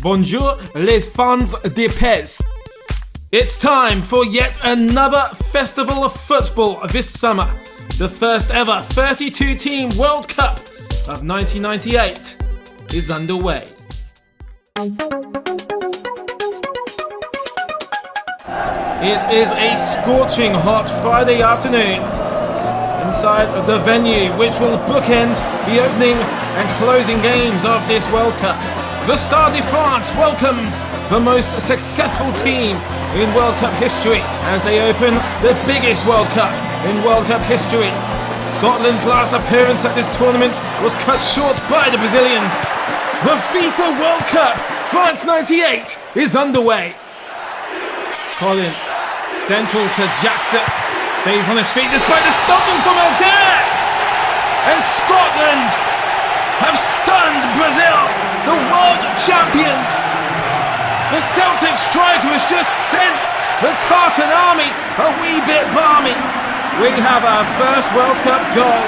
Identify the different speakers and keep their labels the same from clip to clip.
Speaker 1: Bonjour les fans de PES. It's time for yet another festival of football this summer. The first ever 32-team World Cup of 1998 is underway. It is a scorching hot Friday afternoon inside the venue which will bookend the opening and closing games of this World Cup. The Stade de France welcomes the most successful team in World Cup history as they open the biggest World Cup in World Cup history. Scotland's last appearance at this tournament was cut short by the Brazilians. The FIFA World Cup France 98 is underway. Collins, central to Jackson, stays on his feet despite the stumble from Alder. And Scotland have stunned Brazil, the world champions. The Celtic striker has just sent the Tartan army a wee bit balmy. We have our first World Cup goal,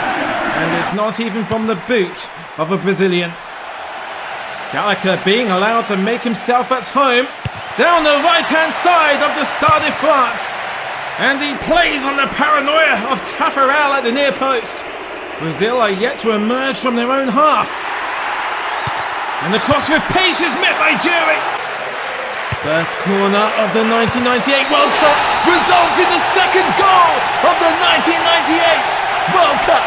Speaker 1: and it's not even from the boot of a Brazilian. Gallagher being allowed to make himself at home down the right-hand side of the Stade de France, and he plays on the paranoia of Taffarel at the near post. Brazil are yet to emerge from their own half. And the cross with pace is met by Jury. First corner of the 1998 World Cup results in the second goal of the 1998 World Cup.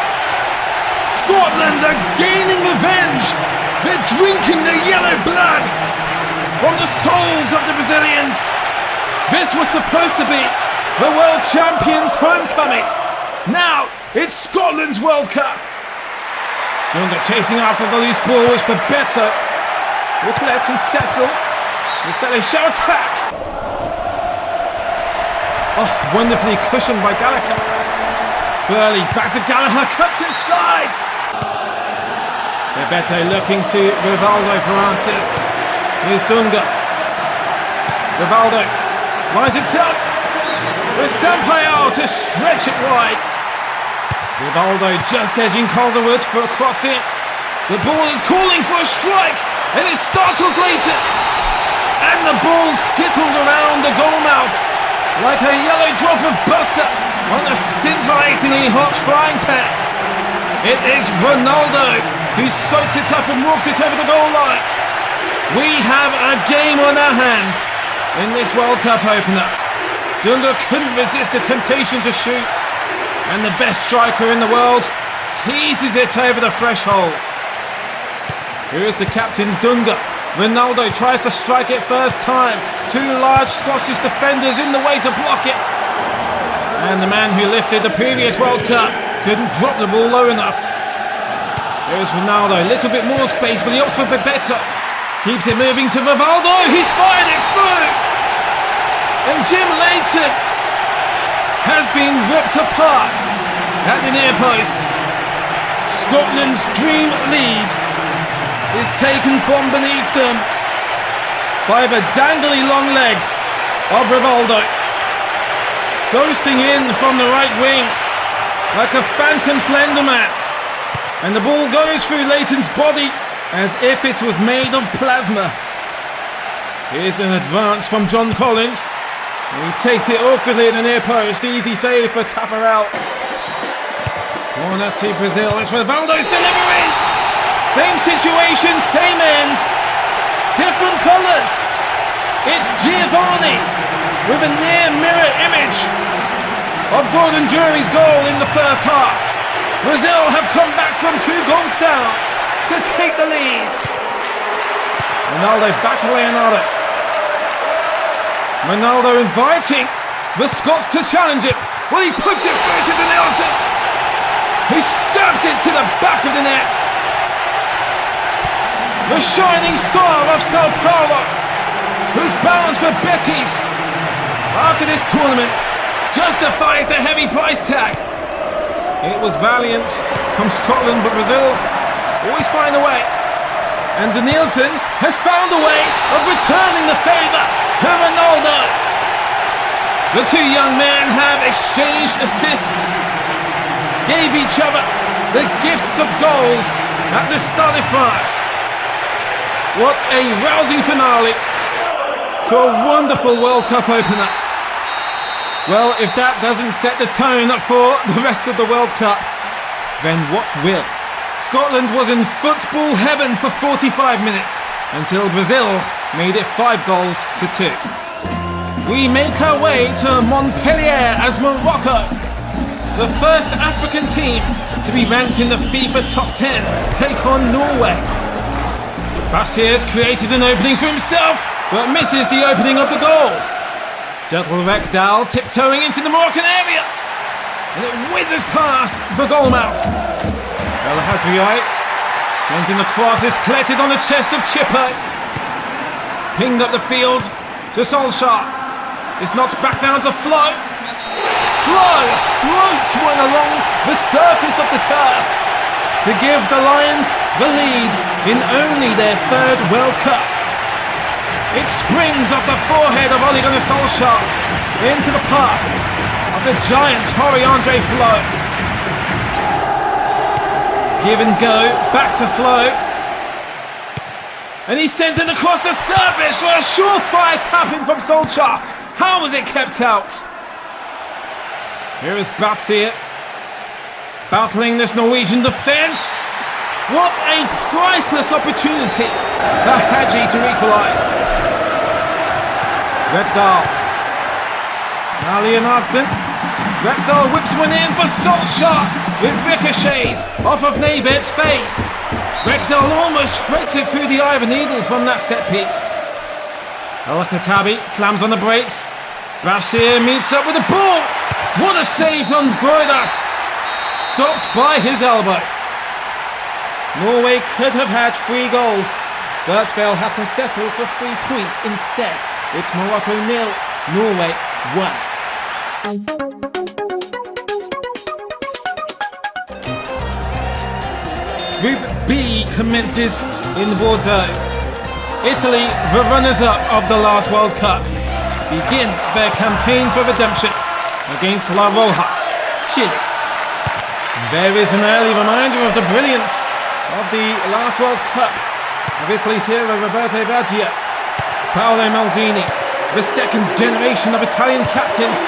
Speaker 1: Scotland are gaining revenge. They're drinking the yellow blood from the souls of the Brazilians. This was supposed to be the world champions' homecoming. Now it's Scotland's World Cup. Dunga chasing after the loose ball, which Bebeto will collect and settle. They shall attack. Oh, wonderfully cushioned by Gallagher. Burley back to Gallagher, cuts inside. Bebeto looking to Rivaldo for answers. Here's Dunga. Rivaldo lines it up for Sampaio to stretch it wide. Rivaldo just edging Calderwood for a cross in. The ball is calling for a strike, and it startles Leighton. And the ball skittled around the goal mouth like a yellow drop of butter on a scintillatingly hot frying pan. It is Ronaldo who soaks it up and walks it over the goal line. We have a game on our hands in this World Cup opener. Dunga couldn't resist the temptation to shoot, and the best striker in the world teases it over the threshold. Here is the captain, Dunga. Ronaldo tries to strike it first time. Two large Scottish defenders in the way to block it. And the man who lifted the previous World Cup couldn't drop the ball low enough. Here's Ronaldo, a little bit more space, but he opts for Bebeto. Keeps it moving to Rivaldo, he's fired it through! And Jim Leighton has been ripped apart at the near post. Scotland's dream lead is taken from beneath them by the dangly long legs of Rivaldo, ghosting in from the right wing like a phantom slender man, and the ball goes through Leighton's body as if it was made of plasma. Here's an advance from John Collins. He takes it awkwardly in the near post. Easy save for Taffarel. Corner to Brazil. It's Rivaldo's delivery. Same situation, same end. Different colours. It's Giovanni with a near mirror image of Gordon Jury's goal in the first half. Brazil have come back from 2 goals down to take the lead. Ronaldo back to Leonardo. Ronaldo inviting the Scots to challenge it. Well, he puts it through to Danielson. He stabs it to the back of the net. The shining star of Sao Paulo, who's bound for Betis after this tournament, justifies the heavy price tag. It was valiant from Scotland, but Brazil always find a way. And Danielson has found a way of returning the favour to Ronaldo. The two young men have exchanged assists, gave each other the gifts of goals at the Stade de France. What a rousing finale to a wonderful World Cup opener. Well, if that doesn't set the tone for the rest of the World Cup, then what will? Scotland was in football heaven for 45 minutes until Brazil made it 5-2. We make our way to Montpellier as Morocco, the first African team to be ranked in the FIFA Top 10, take on Norway. Bassier's created an opening for himself, but misses the opening of the goal. Jetel Rekdal tiptoeing into the Moroccan area, and it whizzes past the goalmouth. El Hadriai sent in the cross, is collected on the chest of Chipper. Pinged up the field to Solskjaer. It's knocked back down to Flo. Flo floats one along the surface of the turf to give the Lions the lead in only their 3rd World Cup. It springs off the forehead of Ole Gunnar Solskjaer into the path of the giant Torre Andre Flo. Give and go, back to Flo. And he sent it across the surface for a surefire tap-in from Solskjaer. How was it kept out? Here is Bassier battling this Norwegian defence. What a priceless opportunity for Hadji to equalise. Rekdal. Now Leonardson. Rekdal whips one in for Solskjaer. It ricochets off of Nabed's face. Rekdal almost threads it through the eye of a needle from that set piece. El Khattabi slams on the brakes. Bashir meets up with the ball. What a save from Broidas. Stopped by his elbow. Norway could have had 3 goals, but they'll have to settle for 3 points instead. It's Morocco 0, Norway 1. Group B commences in Bordeaux. Italy, the runners-up of the last World Cup, begin their campaign for redemption against La Roja, Chile. There is an early reminder of the brilliance of the last World Cup of Italy's hero Roberto Baggio. Paolo Maldini, the 2nd generation of Italian captains.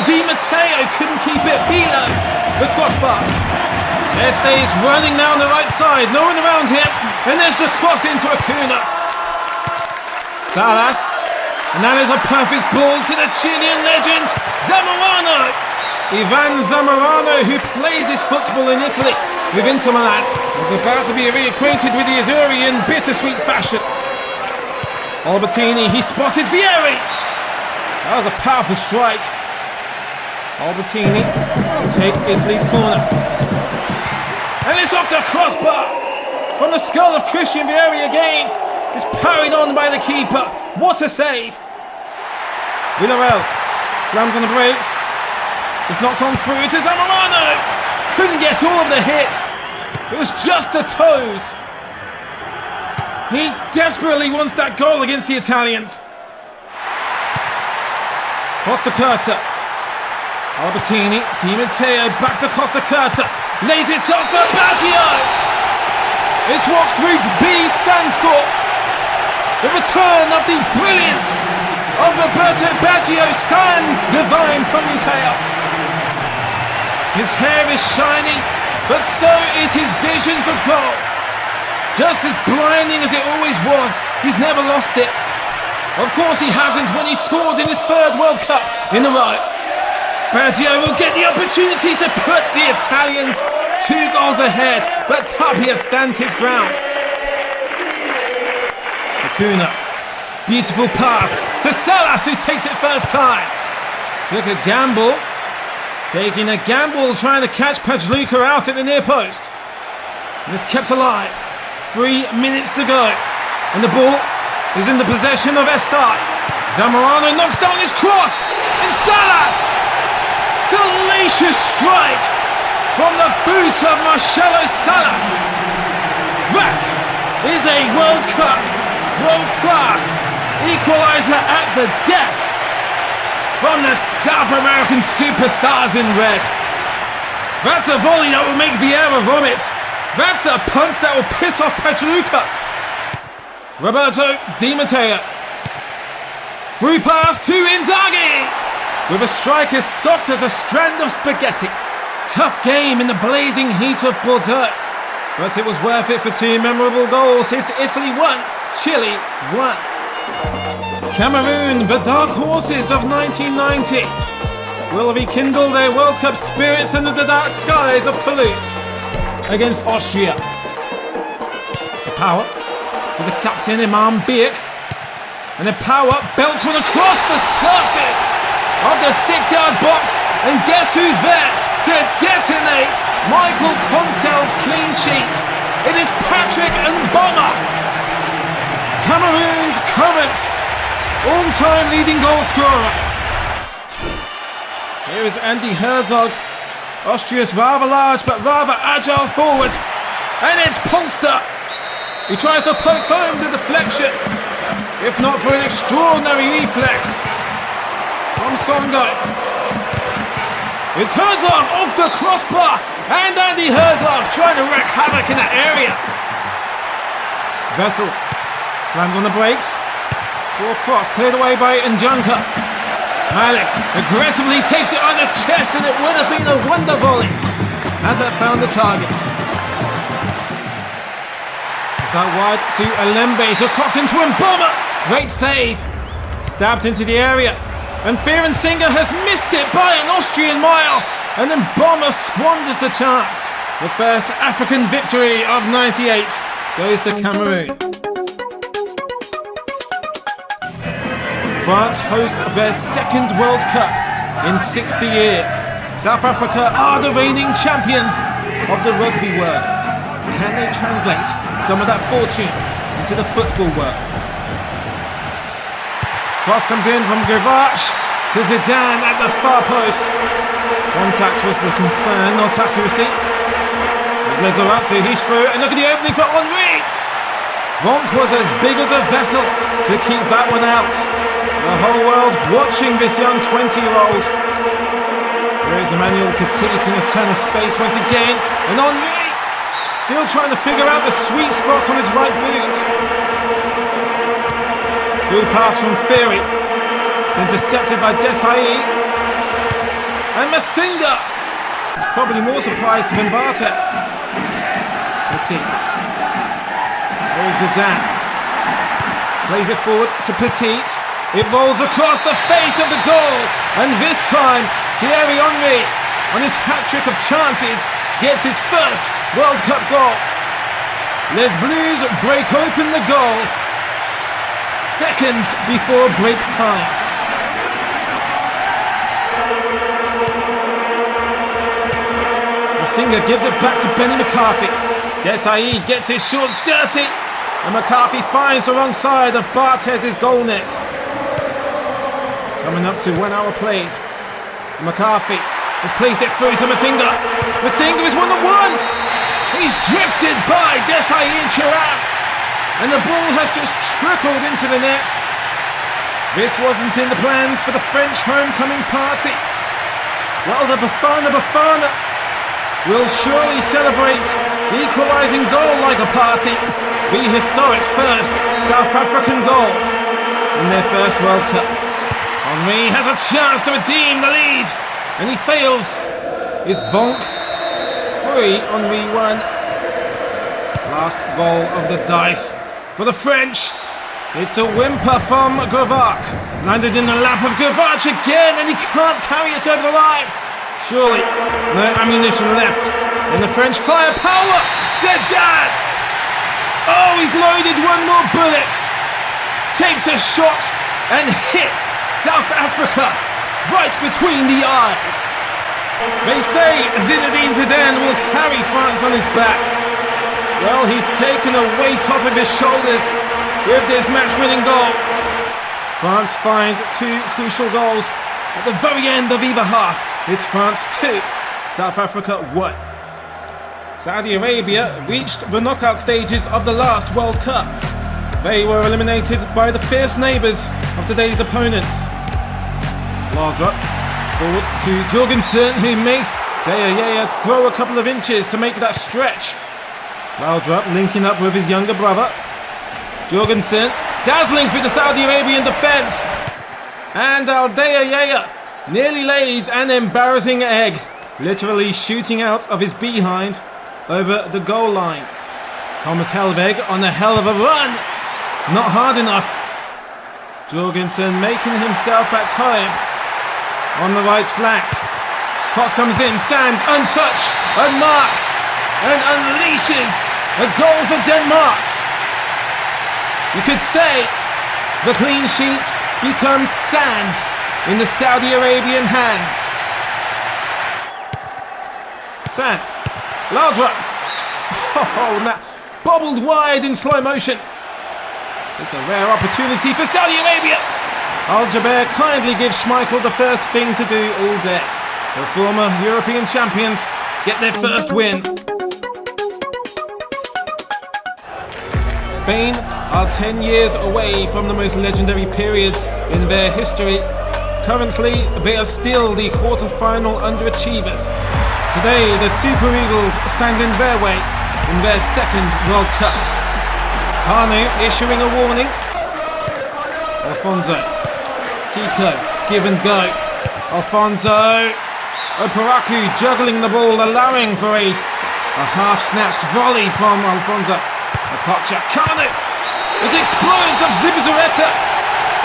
Speaker 1: Di Matteo couldn't keep it below the crossbar. Este is running down the right side, no one around him, and there's the cross into Acuna. Salas, and that is a perfect ball to the Chilean legend, Zamorano. Ivan Zamorano, who plays his football in Italy with Inter Milan, is about to be reacquainted with the Azzurri in bittersweet fashion. Albertini, he spotted Vieri. That was a powerful strike. Albertini will take Italy's corner. And it's off the crossbar from the skull of Christian Vieri again. It's parried on by the keeper. What a save! Villarreal slams on the brakes. It's knocked on through to Zamorano. Couldn't get all of the hit. It was just the toes. He desperately wants that goal against the Italians. Costa Curta. Albertini, Di Matteo back to Costa Curta. Lays it up for Baggio. It's what Group B stands for. The return of the brilliance of Roberto Baggio sans divine ponytail. His hair is shiny, but so is his vision for goal. Just as blinding as it always was, he's never lost it. Of course he hasn't when he scored in his 3rd World Cup in a row. Baggio will get the opportunity to put the Italians 2 goals ahead, but Tapia stands his ground. Acuna, beautiful pass to Salas, who takes it first time. Took a gamble, taking a gamble trying to catch Pajluka out at the near post. And it's kept alive. 3 minutes to go, and the ball is in the possession of Estai. Zamorano knocks down his cross, and Salas! Salacious strike from the boot of Marcelo Salas. That is a World Cup, world-class equaliser at the death from the South American superstars in red. That's a volley that will make Vieira vomit. That's a punch that will piss off Pajluka. Roberto Di Matteo. Through pass to Inzaghi. With a strike as soft as a strand of spaghetti. Tough game in the blazing heat of Bordeaux. But it was worth it for two memorable goals. It's Italy 1, Chile 1. Cameroon, the dark horses of 1990, will rekindle their World Cup spirits under the dark skies of Toulouse against Austria. The power to the captain Imam Biek, and the power belts one across the surface of the 6-yard box, and guess who's there to detonate Michael Consel's clean sheet? It is Patrick Mboma, Cameroon's current all-time leading goal scorer. Here is Andy Herzog, Austria's rather large but rather agile forward, and it's Polster. He tries to poke home the deflection, if not for an extraordinary reflex from Songo. It's Herzog off the crossbar, and Andy Herzog trying to wreak havoc in that area. Vettel slams on the brakes. Poor cross cleared away by Njanka. Malik aggressively takes it on the chest, and it would have been a wonder volley had that found the target. It's out wide to Alembe to cross into Mboma. Great save. Stabbed into the area. And Fearon Singer has missed it by an Austrian mile. And then Mboma squanders the chance. The first African victory of '98 goes to Cameroon. France host their second World Cup in 60 years. South Africa are the reigning champions of the rugby world. Can they translate some of that fortune into the football world? Cross comes in from Gravac to Zidane at the far post. Contact was the concern, not accuracy. There's Lezorati, he's through, and look at the opening for Henry! Vonk was as big as a vessel to keep that one out. The whole world watching this young 20-year-old. There is Emmanuel Petit in a ton of space once again, and Henry still trying to figure out the sweet spot on his right boot. Through pass from Theory. It's intercepted by Desailly. And Masinga is probably more surprised than Barthez. Petit. There is Zidane. Plays it forward to Petit. It rolls across the face of the goal. And this time, Thierry Henry, on his hat-trick of chances, gets his first World Cup goal. Les Blues break open the goal seconds before break time. The singer gives it back to Benny McCarthy. Desailly gets his shorts dirty, and McCarthy finds the wrong side of Barthez's goal net. Coming up to 1 hour played. McCarthy has placed it through to Masinga. Masinga is 1-1. He's drifted by Desailly and Thuram, and the ball has just trickled into the net. This wasn't in the plans for the French homecoming party. Well, the Bafana will surely celebrate the equalising goal like a party. The historic first South African goal in their first World Cup. Henry has a chance to redeem the lead, and he fails. Is Vonk 3, Henry 1. Last roll of the dice for the French. It's a whimper from Gravac. Landed in the lap of Gravac again, and he can't carry it over the line. Surely no ammunition left in the French firepower. Zidane! Oh, he's loaded one more bullet. Takes a shot and hits South Africa right between the eyes. They say Zinedine Zidane will carry France on his back. Well, he's taken a weight off of his shoulders with this match-winning goal. France find two crucial goals at the very end of either half. It's France 2, South Africa 1. Saudi Arabia reached the knockout stages of the last World Cup. They were eliminated by the fierce neighbours of today's opponents. Laudrup forward to Jorgensen, who makes De Gea grow a couple of inches to make that stretch. Laudrup linking up with his younger brother. Jorgensen dazzling through the Saudi Arabian defence. And Aldea nearly lays an embarrassing egg, literally shooting out of his behind over the goal line. Thomas Helveg on a hell of a run. Not hard enough. Jorgensen making himself at home on the right flank. Cross comes in, Sand untouched, unmarked, and unleashes a goal for Denmark. You could say the clean sheet becomes sand in the Saudi Arabian hands. Sand, Laudrup. Oh, now bobbled wide in slow motion. It's a rare opportunity for Saudi Arabia. Al-Jaber kindly gives Schmeichel the first thing to do all day. The former European champions get their first win. Spain are 10 years away from the most legendary periods in their history. Currently, they are still the quarter-final underachievers. Today, the Super Eagles stand in their way in their second World Cup. Kanu issuing a warning. Alfonso. Kiko, give and go. Alfonso. Operaku juggling the ball, allowing for a half-snatched volley from Alfonso. Okocha, Kanu. It explodes off Zubizarreta.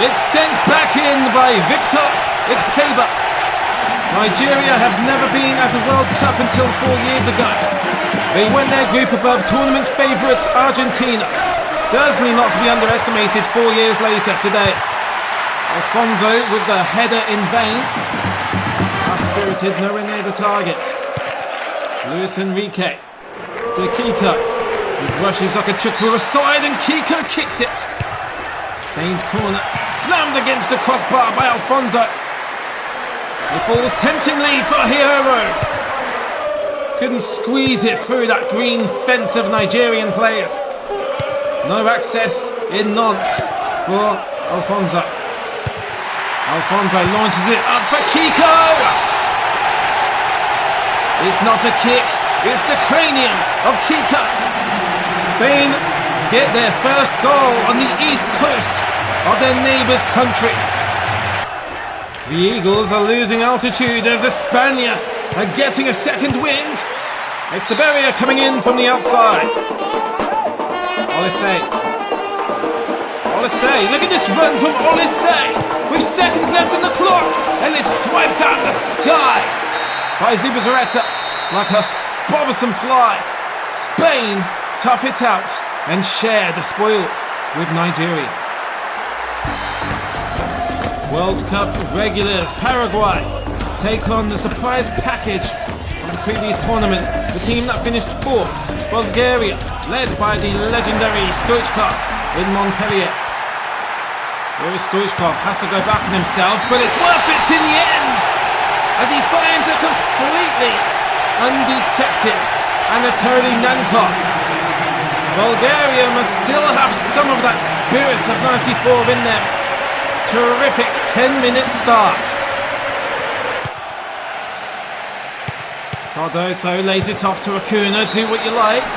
Speaker 1: It's sent back in by Victor Ikpeba. Nigeria have never been at a World Cup until 4 years ago. They won their group above tournament favourites Argentina. Certainly not to be underestimated 4 years later today. Alfonso with the header in vain. Spirited nowhere near the target. Luis Enrique to Kiko. He brushes Okachukwu aside and Kiko kicks it. Spain's corner slammed against the crossbar by Alfonso. He falls temptingly for Hierro. Couldn't squeeze it through that green fence of Nigerian players. No access in Nantes for Alfonso. Alfonso launches it up for Kiko. It's not a kick, it's the cranium of Kiko. Spain get their first goal on the east coast of their neighbour's country. The Eagles are losing altitude as España are getting a second wind. Exteberia coming in from the outside. Olise, look at this run from Olise with seconds left on the clock, and it's swiped out the sky by Zubizarreta like a bothersome fly. Spain tough it out and share the spoils with Nigeria. World Cup regulars Paraguay take on the surprise package of the previous tournament, the team that finished 4th, Bulgaria, led by the legendary Stoichkov in Montpellier. Boris Stoichkov has to go back on himself, but it's worth it in the end as he finds a completely undetected Anatoly Nankov. Bulgaria must still have some of that spirit of '94 in them. Terrific 10-minute start. Cardoso lays it off to Acuna, do what you like.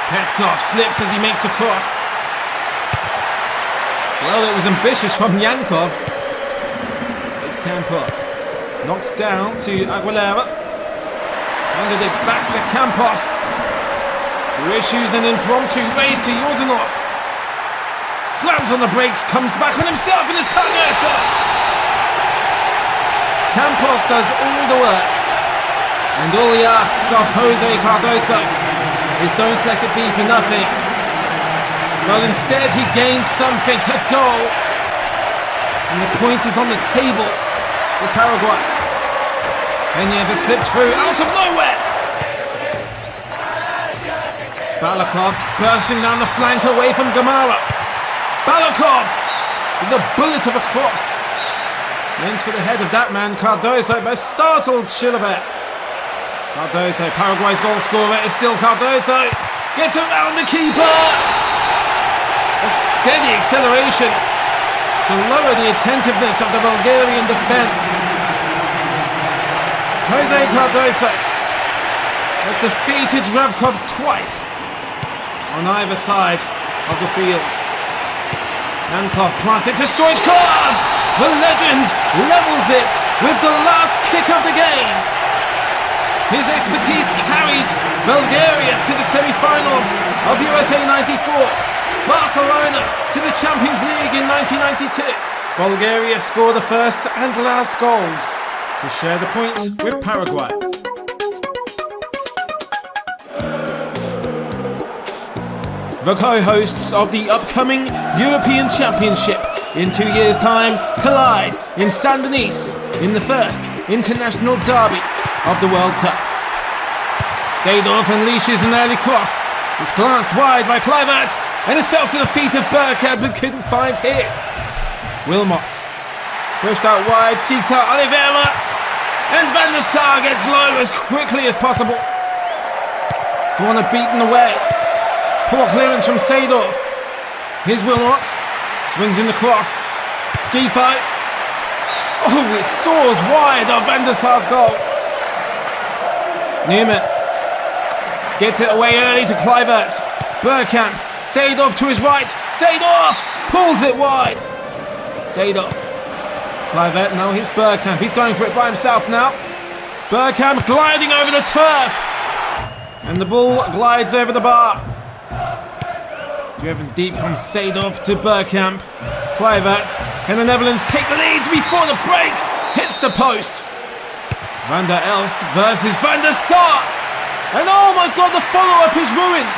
Speaker 1: Petkov slips as he makes the cross. Well, it was ambitious from Yankov. It's Campos. Knocked down to Aguilera. Handed it back to Campos. Who issues an impromptu raise to Yordanov. Slams on the brakes, comes back on himself and it's Cardoso. Campos does all the work. And all he asks of Jose Cardoso is don't let it be for nothing. Well, instead he gains something, a goal. And the point is on the table for Paraguay. Peña slipped through out of nowhere. Balakov bursting down the flank away from Gamara. Balakov with a bullet of a cross. Went for the head of that man, Cardoso, but startled Chilabert. Cardoso, Paraguay's goal scorer, is still Cardoso. Gets around the keeper. A steady acceleration to lower the attentiveness of the Bulgarian defence. Jose Cardoso has defeated Ravkov twice on either side of the field. Nankov plants it to Stoichkov! The legend levels it with the last kick of the game. His expertise carried Bulgaria to the semi-finals of USA 94, Barcelona to the Champions League in 1992. Bulgaria scored the first and last goals to share the points with Paraguay. The co-hosts of the upcoming European Championship in 2 years' time collide in Saint-Denis in the first international derby of the World Cup. Seedorf unleashes an early cross. It's glanced wide by Kluivert and has fell to the feet of Bergkamp, who couldn't find his. Wilmots pushed out wide, seeks out Oliveira, and Van der Sar gets low as quickly as possible. Corner beaten away. Poor clearance from Seedorf. Here's Wilmots. Swings in the cross. Schifo. Oh, it soars wide of Van der Sar's goal. Newman gets it away early to Kluivert. Bergkamp. Seedorf to his right. Seedorf pulls it wide. Seedorf. Kluivert. No, here's Bergkamp. He's going for it by himself now. Bergkamp gliding over the turf. And the ball glides over the bar. Driven deep from Seedorf to Bergkamp. Kluivert. Can the Netherlands take the lead before the break? Hits the post. Van der Elst versus Van der Sar. And oh my god, the follow-up is ruined.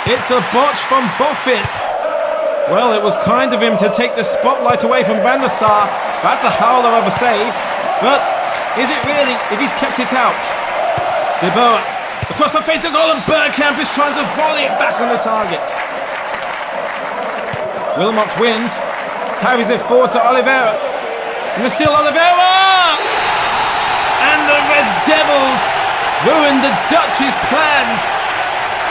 Speaker 1: It's a botch from Boffin. Well, it was kind of him to take the spotlight away from Van der Sar. That's a howler of a save. But is it really if he's kept it out? De Boer across the face of goal, and Bergkamp is trying to volley it back on the target. Wilmots wins, carries it forward to Oliveira. And there's still Oliveira! And the Red Devils ruined the Dutch's plans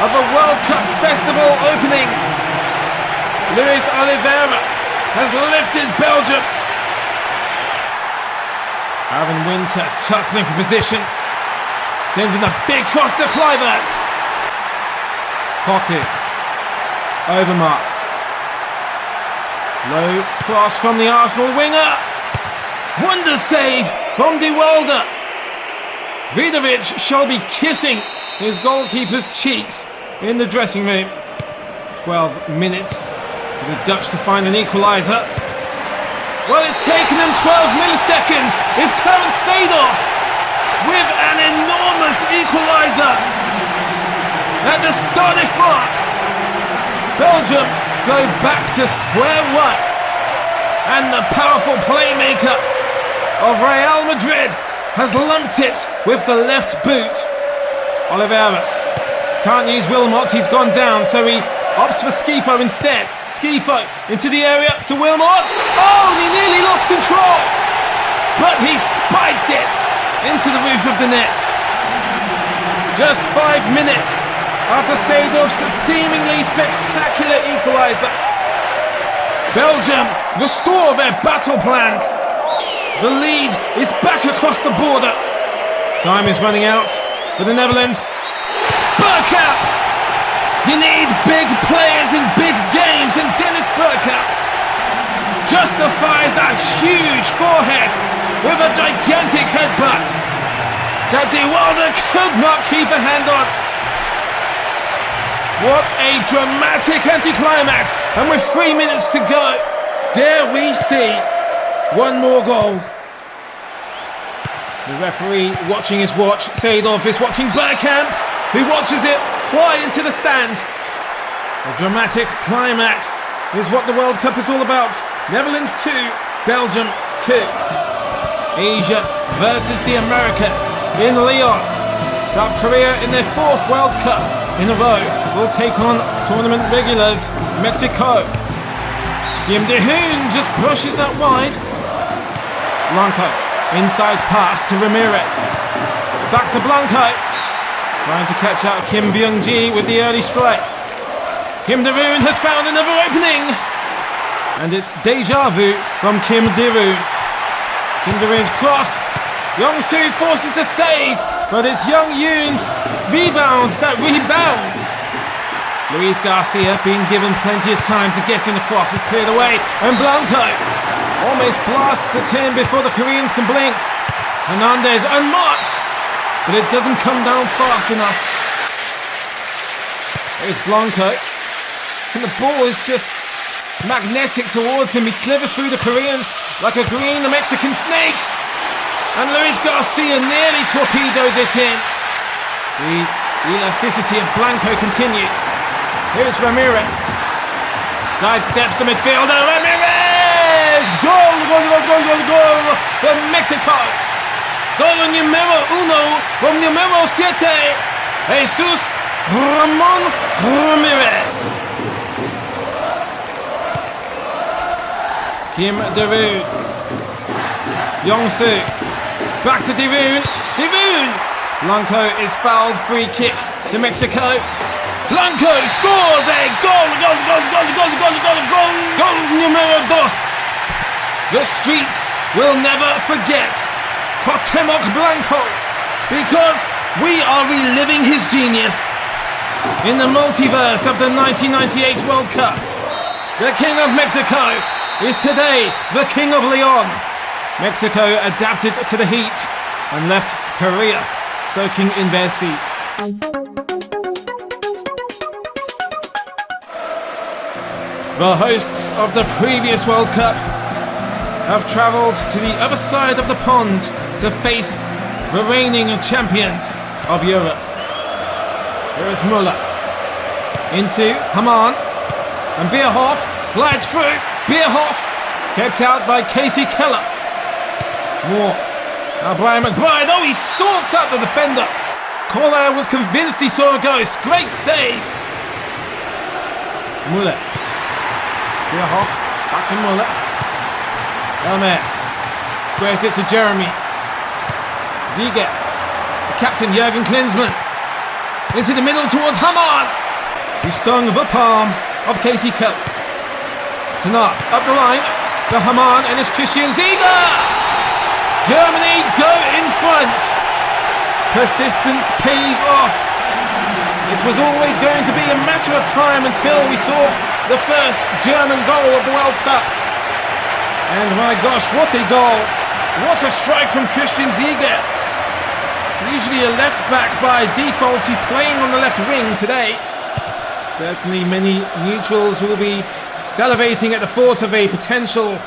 Speaker 1: of a World Cup festival opening. Luis Oliveira has lifted Belgium. Aaron Winter tussling for position. Sends in a big cross to Kluivert. Koku. Overmars. Low cross from the Arsenal winger. Wonder save from De Wilde. Vidovic shall be kissing his goalkeeper's cheeks in the dressing room. 12 minutes for the Dutch to find an equaliser. Well, it's taken them 12 milliseconds. It's Clarence Seedorf with an enormous equaliser at the Stade de France. Belgium go back to square one, and the powerful playmaker of Real Madrid has lumped it with the left boot. Oliveira can't use Wilmots, he's gone down, so he opts for Schifo instead. Schifo into the area to Wilmots. Oh, and he nearly lost control, but he spikes it into the roof of the net. Just 5 minutes after Seedorf's seemingly spectacular equaliser, Belgium restore their battle plans. The lead is back across the border. Time is running out for the Netherlands. Bergkamp! You need big players in big games, and Dennis Bergkamp justifies that huge forehead with a gigantic headbutt that De Wilde could not keep a hand on. What a dramatic anticlimax, and with 3 minutes to go, dare we see one more goal. The referee watching his watch. Seedorf is watching Bergkamp, who watches it fly into the stand. A dramatic climax is what the World Cup is all about. Netherlands 2, Belgium 2. Asia versus the Americas in Lyon. South Korea in their 4th World Cup in a row will take on tournament regulars Mexico. Kim De-hoon just brushes that wide. Blanco, inside pass to Ramirez. Back to Blanco. Trying to catch out Kim Byung-ji with the early strike. Kim De-hoon has found another opening. And it's deja vu from Kim De-hoon. Kim De-hoon's cross. Young-soo forces the save, but it's Young-yoon's rebound that rebounds. Luis Garcia being given plenty of time to get in the cross is cleared away, and Blanco almost blasts it in before the Koreans can blink. Hernandez unmarked, but it doesn't come down fast enough. There's Blanco, and the ball is just magnetic towards him. He slithers through the Koreans like a green Mexican snake, and Luis Garcia nearly torpedoes it in. The elasticity of Blanco continues. Here's Ramirez. Sidesteps the midfielder. Ramirez! Goal! Goal! Goal! Goal! Goal! Goal! For Mexico. Goal numero uno from numero 7. Jesus Ramon Ramirez. Kim Devoon. Yongsu. Back to Devoon. Devoon! Blanco is fouled. Free kick to Mexico. Blanco scores a goal! Goal! Goal! Goal! Goal! Goal! Goal! Goal! Goal numero 2. The streets will never forget Cuauhtemoc Blanco, because we are reliving his genius in the multiverse of the 1998 World Cup. The King of Mexico is today the King of Leon. Mexico adapted to the heat and left Korea soaking in their seat. The hosts of the previous World Cup have travelled to the other side of the pond to face the reigning champions of Europe. Here is Müller into Hamann, and Bierhoff glides through. Bierhoff kept out by Casey Keller. More. Now Brian McBride. Oh, he sorts out the defender. Koller was convinced he saw a ghost. Great save. Müller. Bierhoff. Back to Müller. Elmer. Squares it to Jeremy's. Ziege. The captain Jürgen Klinsmann. Into the middle towards Hamann. He stung the palm of Casey Keller. Tonight up the line to Hamann, and it's Christian Ziege. Germany go in front. Persistence pays off. It was always going to be a matter of time until we saw the first German goal of the World Cup. And my gosh, what a goal. What a strike from Christian Ziege. Usually a left back by default. He's playing on the left wing today. Certainly many neutrals will be salivating at the thought of a potential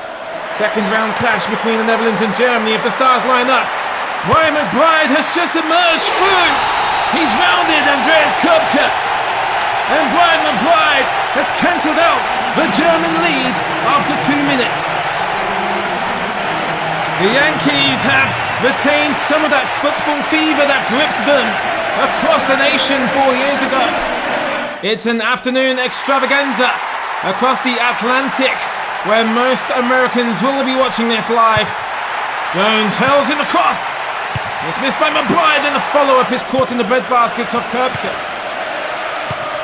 Speaker 1: second round clash between the Netherlands and Germany if the stars line up. Brian McBride has just emerged through. He's rounded Andreas Köpke. And Brian McBride has cancelled out the German lead after 2 minutes. The Yankees have retained some of that football fever that gripped them across the nation 4 years ago. It's an afternoon extravaganza across the Atlantic, where most Americans will be watching this live. Jones hurls in the cross. It's missed by McBride, and the follow-up is caught in the breadbasket of Köpke.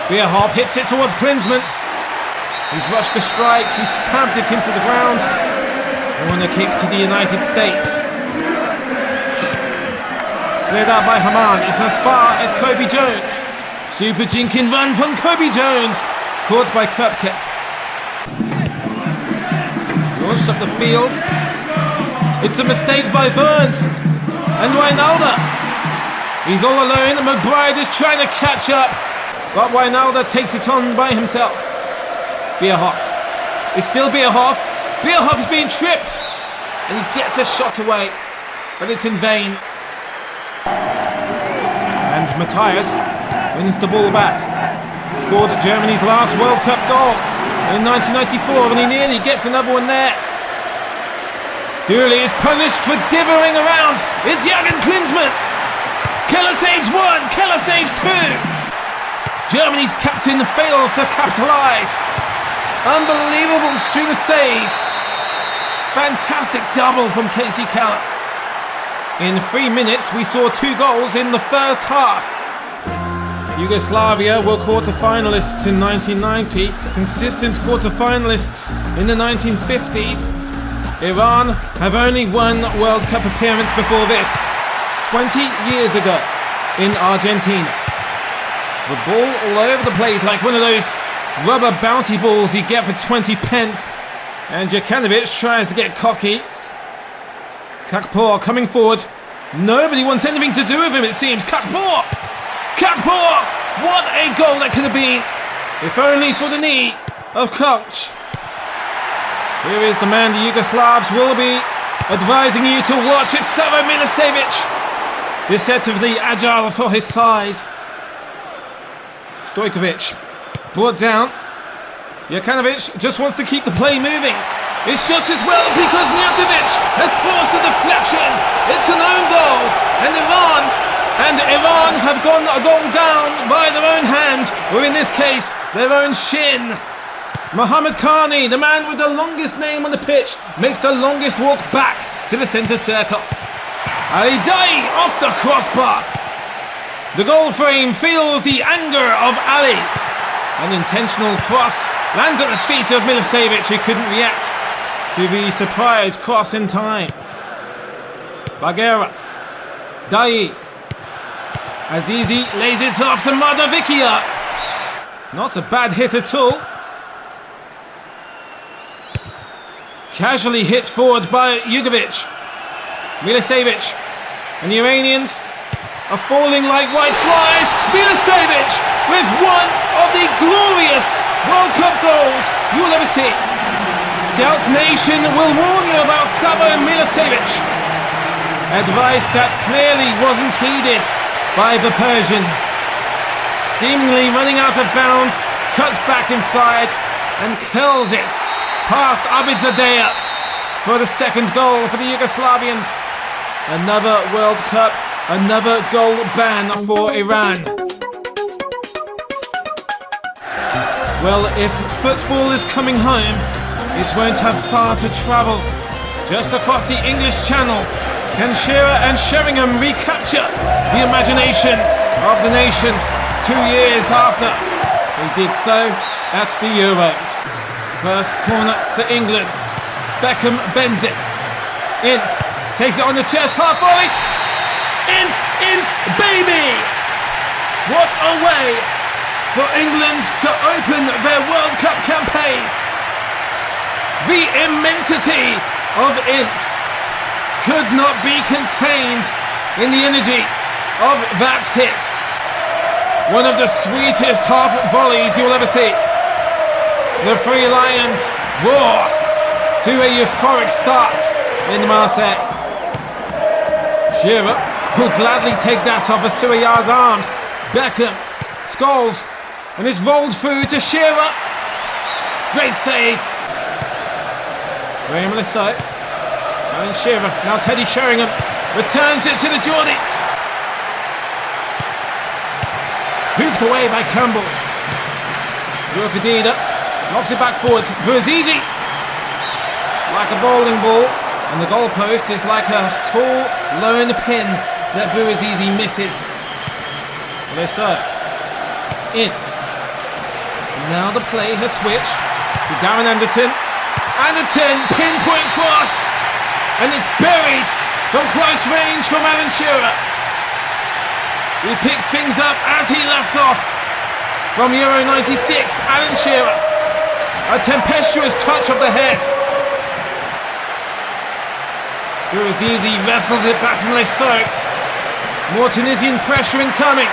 Speaker 1: Bierhoff hits it towards Klinsmann. He's rushed the strike. He's stamped it into the ground. Corner kick to the United States. Cleared out by Hamann. It's as far as Kobe Jones. Super jinking run from Kobe Jones. Caught by Köpke. Launched up the field. It's a mistake by Burns. And Wijnaldum. He's all alone, and McBride is trying to catch up. But Wijnaldum takes it on by himself. Bierhoff. It's still Bierhoff. Bierhoff is being tripped. And he gets a shot away. But it's in vain. And Matthias wins the ball back. Scored Germany's last World Cup goal in 1994, and he nearly gets another one there. Dooley is punished for dithering around. It's Jürgen Klinsmann. Keller saves 1, Keller saves 2. Germany's captain fails to capitalise. Unbelievable string of saves. Fantastic double from Casey Keller. In 3 minutes, we saw 2 goals in the first half. Yugoslavia were quarter-finalists in 1990, consistent quarter-finalists in the 1950s. Iran have only one World Cup appearance before this, 20 years ago in Argentina. The ball all over the place like one of those rubber bounty balls you get for 20 pence. And Jokanovic tries to get cocky. Kakpour coming forward. Nobody wants anything to do with him, it seems. Kakpour! Kakpour! What a goal that could have been, if only for the knee of Koch. Here is the man the Yugoslavs will be advising you to watch. It's Savo Milicevic, deceptively agile for his size. Stojkovic brought down. Jokanovic just wants to keep the play moving. It's just as well because Mijatovic has forced a deflection. It's an own goal, and Iran have gone a goal down by their own hand, or in this case, their own shin. Mohamed Khani, the man with the longest name on the pitch, makes the longest walk back to the centre circle. Ali Daei off the crossbar. The goal frame feels the anger of Ali. An intentional cross lands at the feet of Milicevic, who couldn't react to the surprise cross in time. Bagheera. Daei. Azizi lays it off to Madavikia. Not a bad hit at all. Casually hit forward by Jugovic. Milicevic. And the Iranians are falling like white flies. Milicevic with one of the glorious World Cup goals you will ever see. Scouts Nation will warn you about Savo Milicevic. Advice that clearly wasn't heeded by the Persians. Seemingly running out of bounds, cuts back inside and curls it past Abidzadeh for the second goal for the Yugoslavians. Another World Cup, another goal ban for Iran. Well, if football is coming home, it won't have far to travel. Just across the English Channel, can Shearer and Sheringham recapture the imagination of the nation 2 years after they did so at the Euros? First corner to England. Beckham bends it. Ince takes it on the chest, half volley. Ince, baby! What a way for England to open their World Cup campaign. The immensity of Ince could not be contained in the energy of that hit. One of the sweetest half volleys you'll ever see. The Three Lions roar to a euphoric start in Marseille. Shearer will gladly take that off of Surayar's arms. Beckham, Scholes, and it's rolled through to Shearer. Great save. Graham Lissow. And Shearer, now Teddy Sheringham returns it to the Geordie. Hoofed away by Campbell. Rukadida knocks it back forward. Bouazizi, like a bowling ball, and the goalpost is like a tall lone pin that Bouazizi misses. Lissow. Ince. Now the play has switched to Darren Anderton. Anderton, pinpoint cross, and it's buried from close range from Alan Shearer. He picks things up as he left off from Euro 96. Alan Shearer, a tempestuous touch of the head. Bouazizi vessels it back from Lissow. More Tunisian pressure incoming.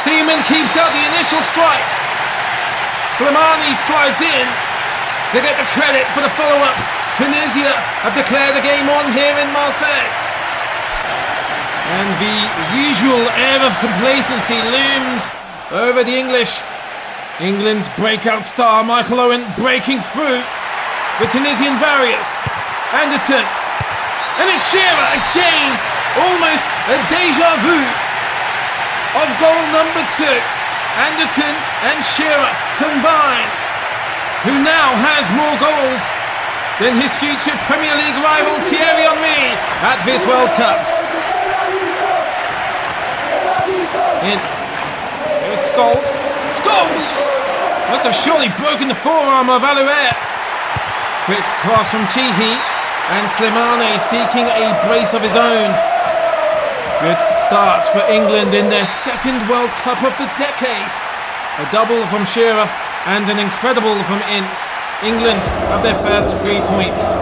Speaker 1: Seaman keeps out the initial strike. Slimani slides in to get the credit for the follow-up. Tunisia have declared the game on here in Marseille. And the usual air of complacency looms over the English. England's breakout star Michael Owen breaking through the Tunisian barriers. Anderton. And it's Shearer again. Almost a deja vu of goal number 2. Anderton and Shearer combined, who now has more goals than his future Premier League rival Thierry Henry at this World Cup. Ince. Here's Scholes. Scholes! Must have surely broken the forearm of Alouet. Quick cross from Chihi, and Slimani seeking a brace of his own. Good start for England in their second World Cup of the decade. A double from Shearer and an incredible from Ince. England have their first 3 points.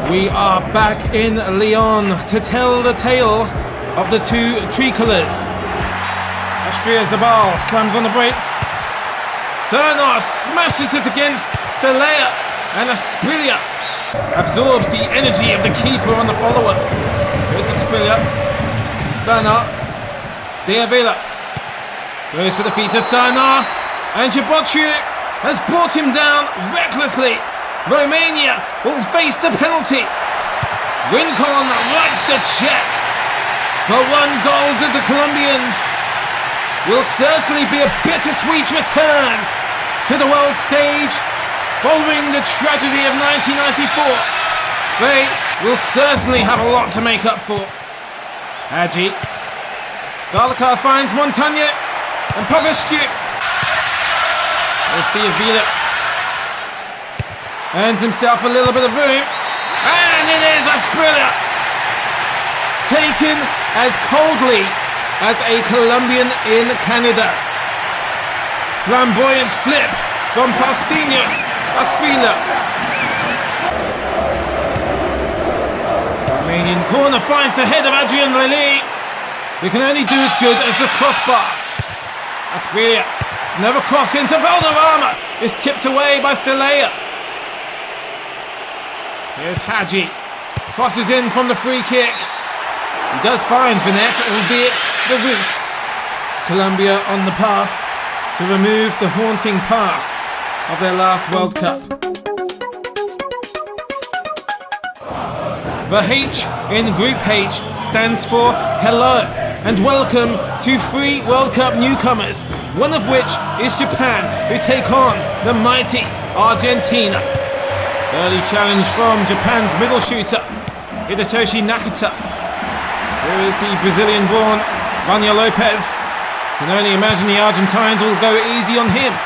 Speaker 1: We are back in Lyon to tell the tale of the two tricolours. Astria Zabal slams on the brakes. Cernar smashes it against Stelea, and Asprilla absorbs the energy of the keeper on the follow-up. Here's Asprilla. Cernar. De Avila goes for the feet of Cernar, and Jabotchu has brought him down recklessly. Romania will face the penalty. Rincon writes the check. For 1 goal to the Colombians. Will certainly be a bittersweet return to the world stage following the tragedy of 1994. They will certainly have a lot to make up for. Hadji. Galakar finds Montagne and Pogoscu. There's Diavila. Earns himself a little bit of room. And it is Asprilla. Taken as coldly as a Colombian in Canada. Flamboyant flip from Faustino Asprilla. Romanian corner finds the head of Adrian Lely. They can only do as good as the crossbar. Asprilla has never crossed into Valderrama. Is tipped away by Stelea. Here's Hadji. Crosses in from the free kick. He does find Vinet, albeit the roof. Colombia on the path to remove the haunting past of their last World Cup. The H in Group H stands for hello and welcome to 3 World Cup newcomers, one of which is Japan, who take on the mighty Argentina. Early challenge from Japan's middle shooter, Hidetoshi Nakata. Here is the Brazilian-born Vania Lopez. Can only imagine the Argentines will go easy on him.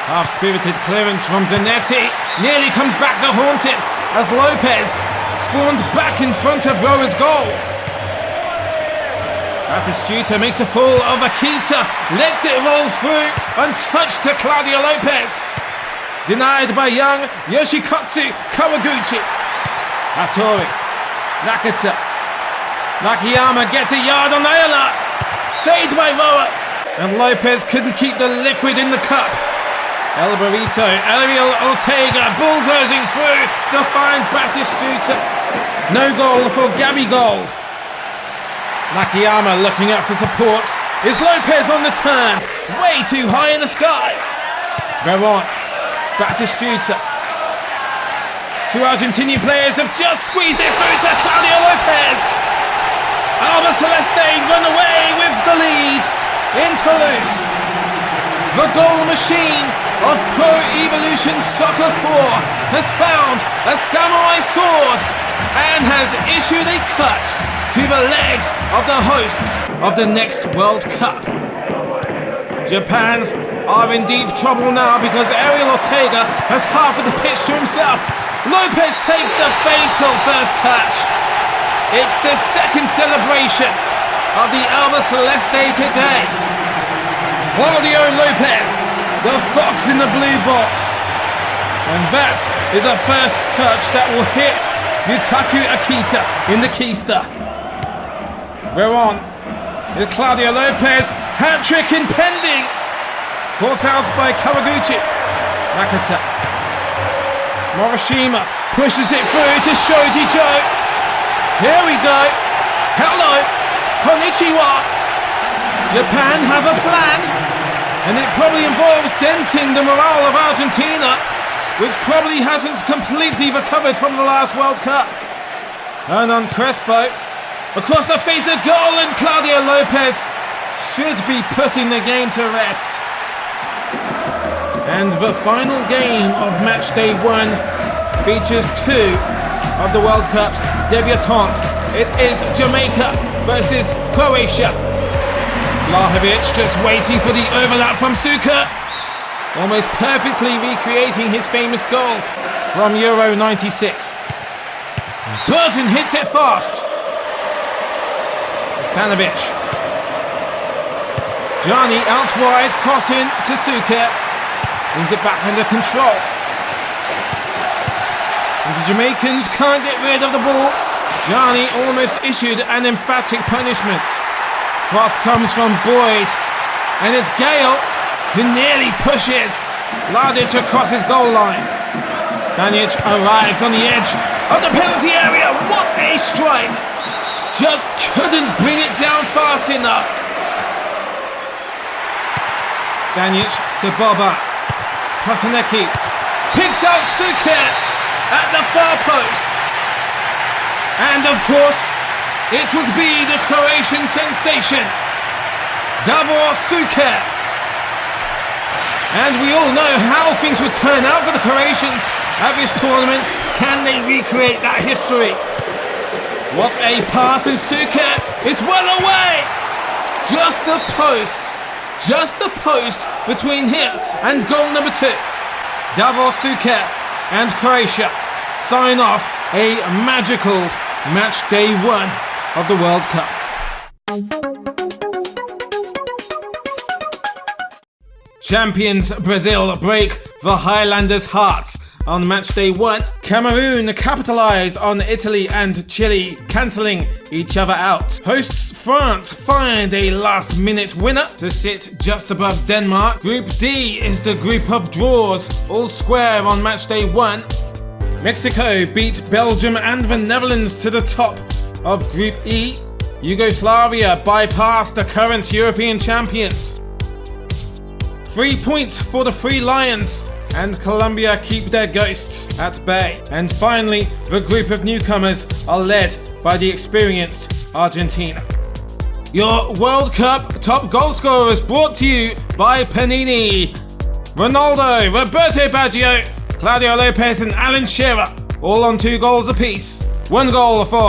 Speaker 1: Half-spirited clearance from Zanetti nearly comes back to haunt him as Lopez spawned back in front of Roa's goal. Batistuta makes a fool of Akita, lets it roll through, untouched to Claudio Lopez. Denied by young Yoshikotsu Kawaguchi. Hattori, Nakata. Nakayama gets a yard on Ayala. Saved by Roa. And Lopez couldn't keep the liquid in the cup. El Burrito, Ariel Ortega bulldozing through to find Batistuta. No goal for Gabigol. Nakayama looking up for support. Is Lopez on the turn? Way too high in the sky. Veron, Batistuta. 2 Argentinian players have just squeezed it through to Claudio Lopez. Alba Celeste run away with the lead in Toulouse. The goal machine of Pro Evolution Soccer 4 has found a samurai sword and has issued a cut to the legs of the hosts of the next World Cup. Japan are in deep trouble now because Ariel Ortega has half of the pitch to himself. Lopez takes the fatal first touch. It's the second celebration of the Alba Celeste today. Claudio Lopez, the fox in the blue box. And that is a first touch that will hit Yutaku Akita in the keister. Veron is Claudio Lopez, hat-trick impending. Caught out by Kawaguchi. Nakata. Morishima pushes it through to Shoji Joe. Here we go. Hello. Konnichiwa. Japan have a plan, and it probably involves denting the morale of Argentina, which probably hasn't completely recovered from the last World Cup. Hernan Crespo across the face of goal, and Claudio Lopez should be putting the game to rest. And the final game of match day 1 features 2 of the World Cup's debutantes. It is Jamaica versus Croatia. Vlahovic just waiting for the overlap from Suka, almost perfectly recreating his famous goal from Euro 96. Burton hits it fast. Stanovic. Gianni out wide, crossing to Suker. Brings it back under control. And the Jamaicans can't get rid of the ball. Gianni almost issued an emphatic punishment. Cross comes from Boyd. And it's Gale who nearly pushes Mladic across his goal line. Stanic arrives on the edge of the penalty area. What a strike! Just couldn't bring it down fast enough. Stanic to Boba. Kosanecki picks out Suker at the far post. And of course, it would be the Croatian sensation, Davor Suker. And we all know how things would turn out for the Croatians at this tournament. Can they recreate that history? What a pass, and Suker is well away. Just the post between him and goal number 2. Davor Suker and Croatia sign off a magical match day 1 of the World Cup. Champions Brazil break the Highlanders' hearts on match day 1. Cameroon capitalise on Italy and Chile, cancelling each other out. Hosts France find a last-minute winner to sit just above Denmark. Group D is the group of draws, all square on match day 1. Mexico beat Belgium and the Netherlands to the top of Group E. Yugoslavia bypassed the current European champions. 3 points for the Three Lions, and Colombia keep their ghosts at bay. And finally, the group of newcomers are led by the experienced Argentina. Your World Cup top goal scorers brought to you by Panini. Ronaldo, Roberto Baggio, Claudio Lopez and Alan Shearer, all on 2 goals apiece. 1 goal for